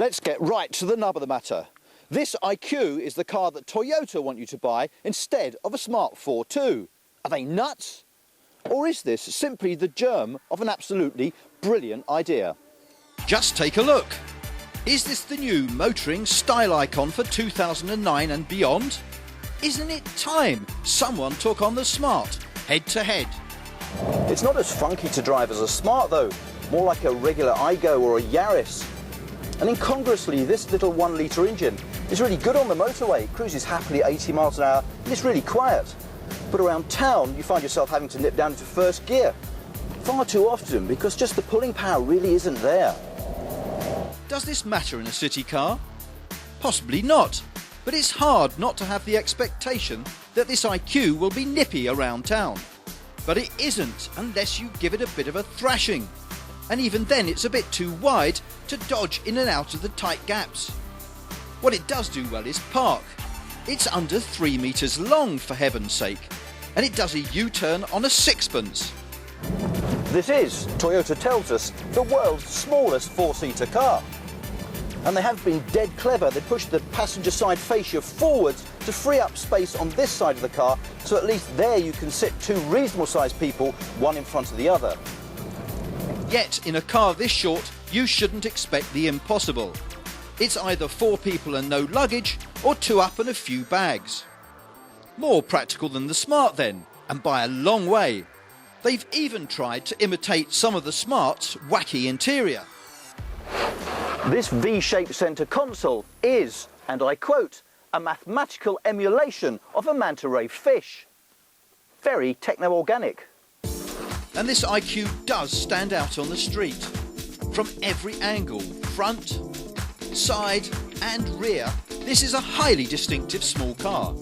Let's get right to the nub of the matter. This IQ is the car that Toyota want you to buy instead of a Smart 4 Are they nuts? Or is this simply the germ of an absolutely brilliant idea? Just take a look. Is this the new motoring style icon for 2009 and beyond? Isn't it time someone took on the Smart head to head? It's not as funky to drive as a Smart though, more like a regular Igo or a Yaris. And incongruously, this little 1 litre engine is really good on the motorway. It cruises happily 80 miles an hour and it's really quiet. But around town, you find yourself having to nip down into first gear. Far too often, because just the pulling power really isn't there. Does this matter in a city car? Possibly not, but it's hard not to have the expectation that this IQ will be nippy around town. But it isn't unless you give it a bit of a thrashing. And even then it's a bit too wide to dodge in and out of the tight gaps. What it does do well is park. It's under 3 metres long, for heaven's sake, and it does a U-turn on a sixpence. This is, Toyota tells us, the world's smallest 4-seater car. And they have been dead clever. They pushed the passenger side fascia forwards to free up space on this side of the car, so at least there you can sit 2 reasonable sized people, one in front of the other. Yet, in a car this short, you shouldn't expect the impossible. It's either 4 people and no luggage, or 2 up and a few bags. More practical than the Smart then, and by a long way. They've even tried to imitate some of the Smart's wacky interior. This V-shaped centre console is, and I quote, a mathematical emulation of a manta ray fish. Very techno-organic. And this IQ does stand out on the street. From every angle, front, side and rear, this is a highly distinctive small car.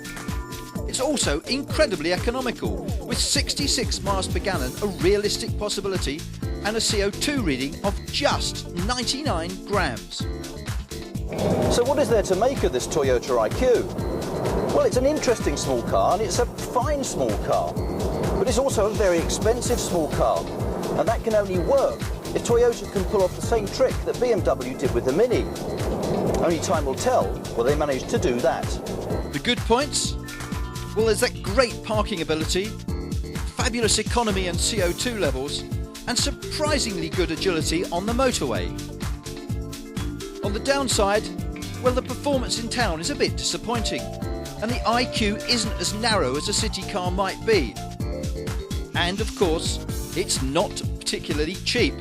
It's also incredibly economical, with 66 miles per gallon a realistic possibility and a CO2 reading of just 99 grams. So what is there to make of this Toyota IQ? Well, it's an interesting small car and it's a fine small car. But it's also a very expensive small car, and that can only work if Toyota can pull off the same trick that BMW did with the Mini. Only time will tell will they manage to do that. The good points? Well, there's that great parking ability, fabulous economy and CO2 levels, and surprisingly good agility on the motorway. On the downside, well, the performance in town is a bit disappointing, and the IQ isn't as narrow as a city car might be. And of course, it's not particularly cheap.